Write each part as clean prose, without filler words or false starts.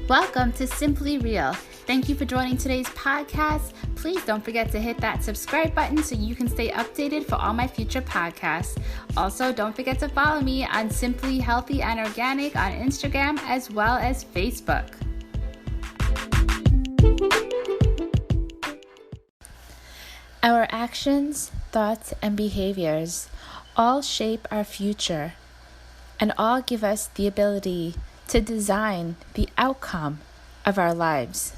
Welcome to Simply Real. Thank you for joining today's podcast. Please don't forget to hit that subscribe button so you can stay updated for all my future podcasts. Also, don't forget to follow me on Simply Healthy and Organic on Instagram as well as Facebook. Our actions, thoughts, and behaviors all shape our future and all give us the ability to design the outcome of our lives.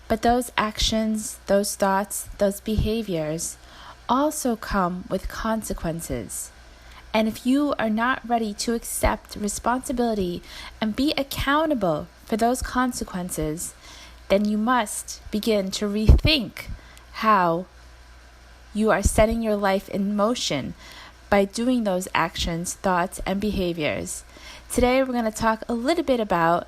But those actions, those thoughts, those behaviors also come with consequences. And if you are not ready to accept responsibility and be accountable for those consequences, then you must begin to rethink how you are setting your life in motion by doing those actions, thoughts, and behaviors. Today we're going to talk a little bit about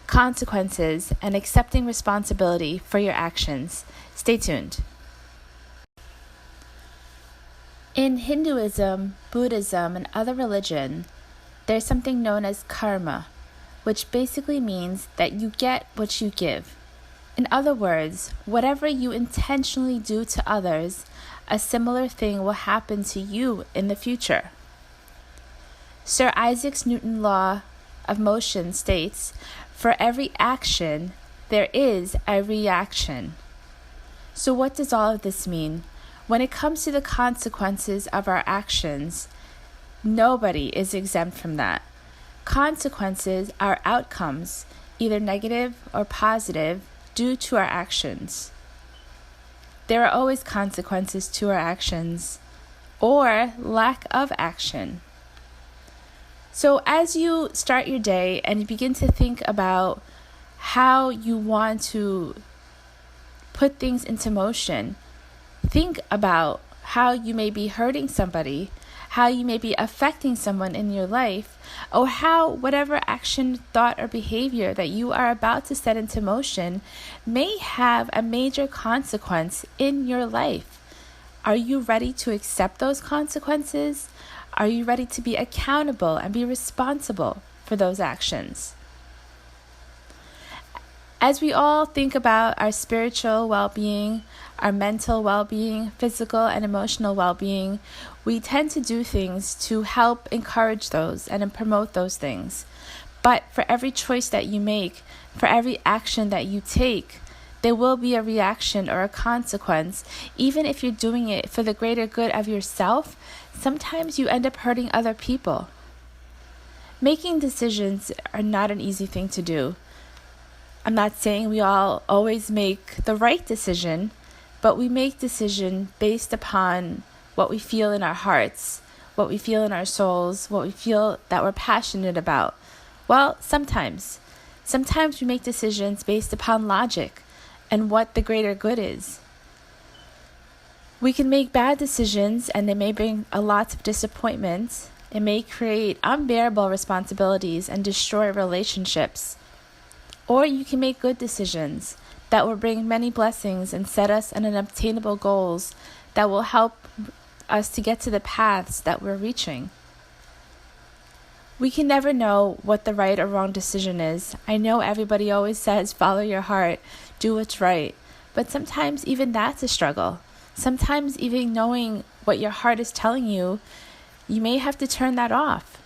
consequences and accepting responsibility for your actions. Stay tuned. In Hinduism, Buddhism, and other religion, there's something known as karma, which basically means that you get what you give. In other words, whatever you intentionally do to others, a similar thing will happen to you in the future. Sir Isaac Newton's law of motion states, for every action, there is a reaction. So what does all of this mean? When it comes to the consequences of our actions, nobody is exempt from that. Consequences are outcomes, either negative or positive, due to our actions. There are always consequences to our actions or lack of action. So as you start your day and you begin to think about how you want to put things into motion, think about how you may be hurting somebody, how you may be affecting someone in your life, or how whatever action, thought, or behavior that you are about to set into motion may have a major consequence in your life. Are you ready to accept those consequences? Are you ready to be accountable and be responsible for those actions? As we all think about our spiritual well-being, our mental well-being, physical and emotional well-being, we tend to do things to help encourage those and promote those things. But for every choice that you make, for every action that you take, there will be a reaction or a consequence. Even if you're doing it for the greater good of yourself, sometimes you end up hurting other people. Making decisions are not an easy thing to do. I'm not saying we all always make the right decision, but we make decisions based upon what we feel in our hearts, what we feel in our souls, what we feel that we're passionate about. Well, sometimes we make decisions based upon logic and what the greater good is. We can make bad decisions and they may bring a lot of disappointment. It may create unbearable responsibilities and destroy relationships. Or you can make good decisions that will bring many blessings and set us on obtainable goals that will help us to get to the paths that we're reaching. We can never know what the right or wrong decision is. I know everybody always says, follow your heart, do what's right. But sometimes even that's a struggle. Sometimes even knowing what your heart is telling you, you may have to turn that off.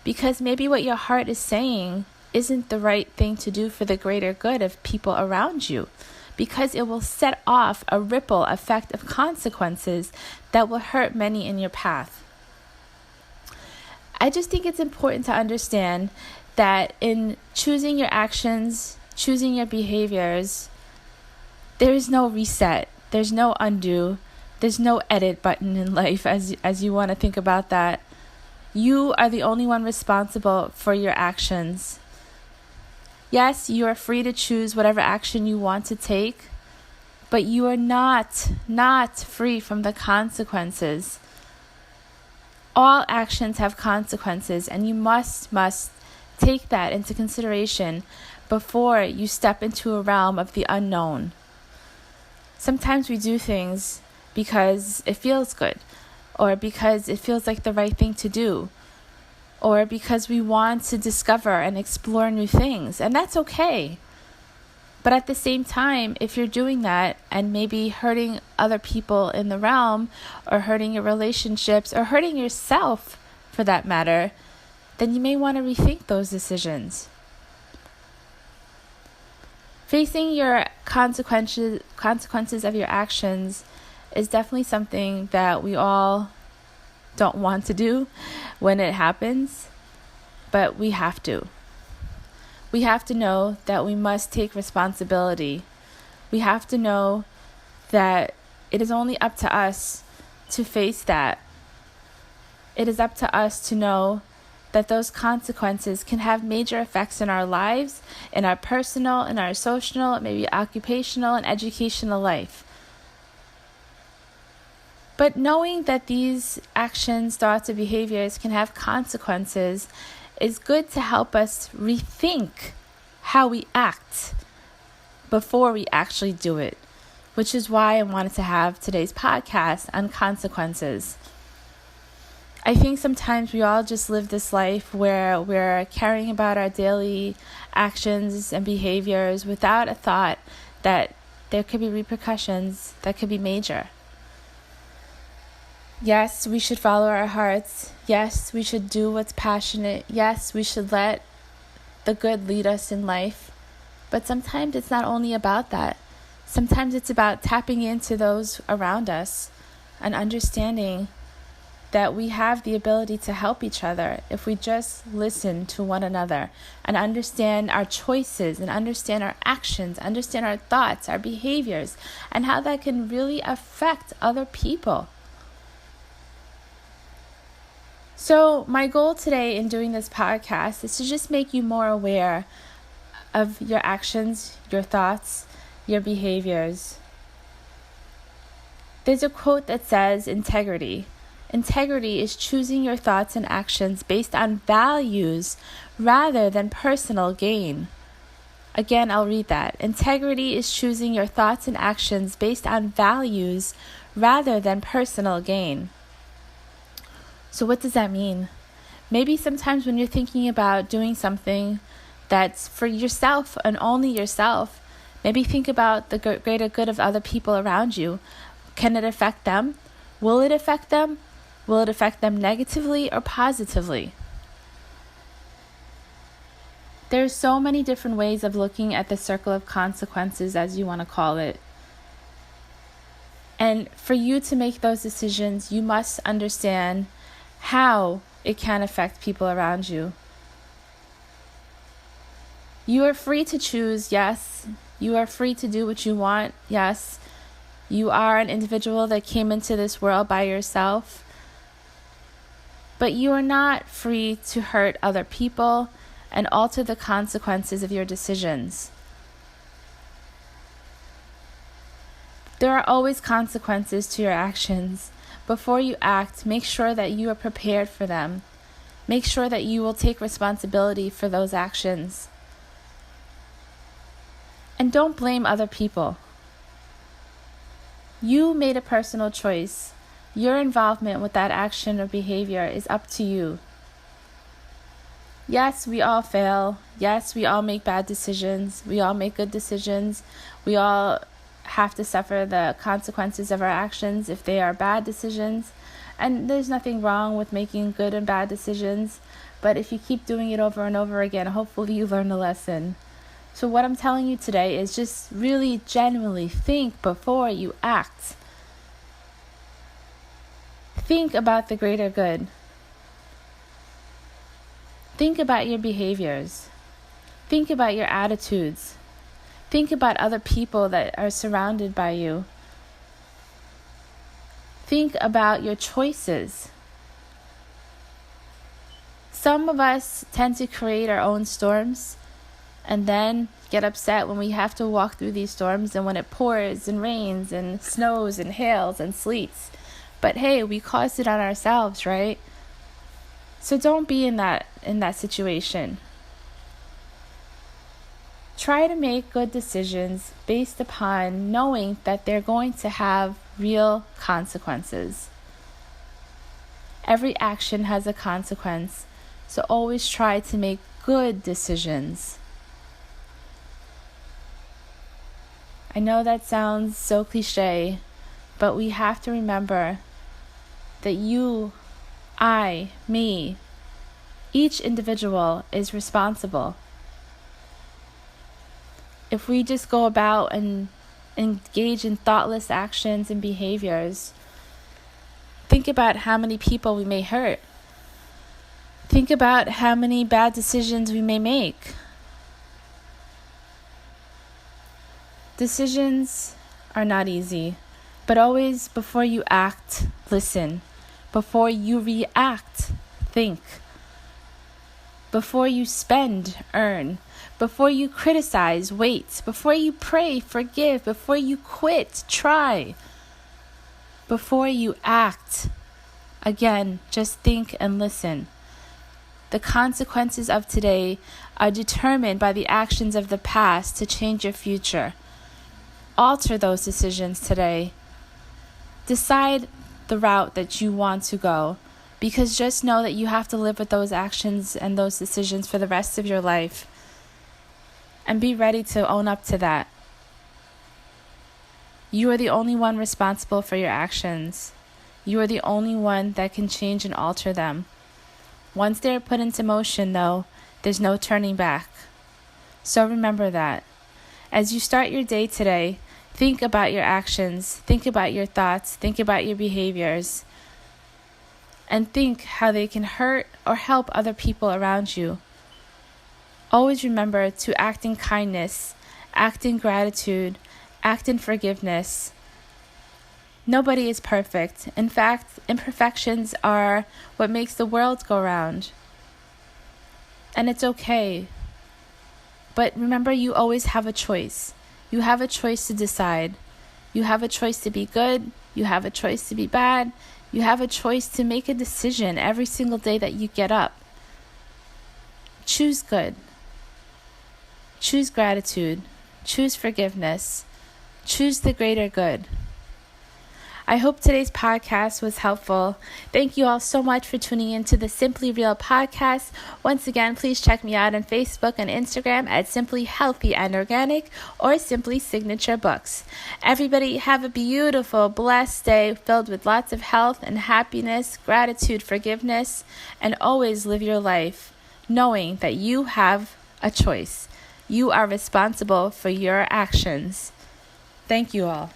Because maybe what your heart is saying isn't the right thing to do for the greater good of people around you. Because it will set off a ripple effect of consequences that will hurt many in your path. I just think it's important to understand that in choosing your actions, choosing your behaviors, there is no reset. There's no undo. There's no edit button in life as you want to think about that. You are the only one responsible for your actions. Yes, you are free to choose whatever action you want to take, but you are not free from the consequences. All actions have consequences, and you must take that into consideration before you step into a realm of the unknown. Sometimes we do things because it feels good or because it feels like the right thing to do. or because we want to discover and explore new things, and that's okay. But at the same time, if you're doing that and maybe hurting other people in the realm, or hurting your relationships, or hurting yourself for that matter, then you may want to rethink those decisions. Facing your consequences of your actions is definitely something that we all don't want to do when it happens, but we have to. We have to know that we must take responsibility. We have to know that it is only up to us to face that. It is up to us to know that those consequences can have major effects in our lives, in our personal, in our social, maybe occupational and educational life. But knowing that these actions, thoughts, and behaviors can have consequences is good to help us rethink how we act before we actually do it, which is why I wanted to have today's podcast on consequences. I think sometimes we all just live this life where we're caring about our daily actions and behaviors without a thought that there could be repercussions that could be major. Yes, we should follow our hearts. Yes, we should do what's passionate. Yes, we should let the good lead us in life. But sometimes it's not only about that. Sometimes it's about tapping into those around us and understanding that we have the ability to help each other if we just listen to one another and understand our choices and understand our actions, understand our thoughts, our behaviors, and how that can really affect other people. So my goal today in doing this podcast is to just make you more aware of your actions, your thoughts, your behaviors. There's a quote that says, integrity. Integrity is choosing your thoughts and actions based on values rather than personal gain. Again, I'll read that. Integrity is choosing your thoughts and actions based on values rather than personal gain. So what does that mean? Maybe sometimes when you're thinking about doing something that's for yourself and only yourself, maybe think about the greater good of other people around you. Can it affect them? Will it affect them? Will it affect them negatively or positively? There's so many different ways of looking at the circle of consequences, as you want to call it. And for you to make those decisions, you must understand how it can affect people around you. You are free to choose, yes. You are free to do what you want, yes. You are an individual that came into this world by yourself. But you are not free to hurt other people and alter the consequences of your decisions. There are always consequences to your actions. Before you act, make sure that you are prepared for them. Make sure that you will take responsibility for those actions. And don't blame other people. You made a personal choice. Your involvement with that action or behavior is up to you. Yes, we all fail. Yes, we all make bad decisions. We all make good decisions. We all have to suffer the consequences of our actions if they are bad decisions. And there's nothing wrong with making good and bad decisions. But if you keep doing it over and over again, hopefully you learn a lesson. So what I'm telling you today is just really genuinely think before you act. Think about the greater good. Think about your behaviors. Think about your attitudes. Think about other people that are surrounded by you. Think about your choices. Some of us tend to create our own storms and then get upset when we have to walk through these storms and when it pours and rains and snows and hails and sleets. But hey, we caused it on ourselves, right? So don't be in that situation. Try to make good decisions based upon knowing that they're going to have real consequences. Every action has a consequence. So always try to make good decisions. I know that sounds so cliche, but we have to remember that you, I, me, each individual is responsible. If we just go about and engage in thoughtless actions and behaviors, think about how many people we may hurt. Think about how many bad decisions we may make. Decisions are not easy, but always before you act, listen. Before you react, think. Before you spend, earn. Before you criticize, wait. Before you pray, forgive. Before you quit, try. Before you act, again, just think and listen. The consequences of today are determined by the actions of the past to change your future. Alter those decisions today. Decide the route that you want to go, because just know that you have to live with those actions and those decisions for the rest of your life. And be ready to own up to that. You are the only one responsible for your actions. You are the only one that can change and alter them. Once they are put into motion, though, there's no turning back. So remember that. As you start your day today, think about your actions, think about your thoughts, think about your behaviors, and think how they can hurt or help other people around you. Always remember to act in kindness, act in gratitude, act in forgiveness. Nobody is perfect. In fact, imperfections are what makes the world go round. And it's okay. But remember, you always have a choice. You have a choice to decide. You have a choice to be good. You have a choice to be bad. You have a choice to make a decision every single day that you get up. Choose good. Choose gratitude. Choose forgiveness. Choose the greater good. I hope today's podcast was helpful. Thank you all so much for tuning in to the Simply Real podcast. Once again, please check me out on Facebook and Instagram at Simply Healthy and Organic or Simply Signature Books. Everybody have a beautiful, blessed day filled with lots of health and happiness, gratitude, forgiveness, and always live your life knowing that you have a choice. You are responsible for your actions. Thank you all.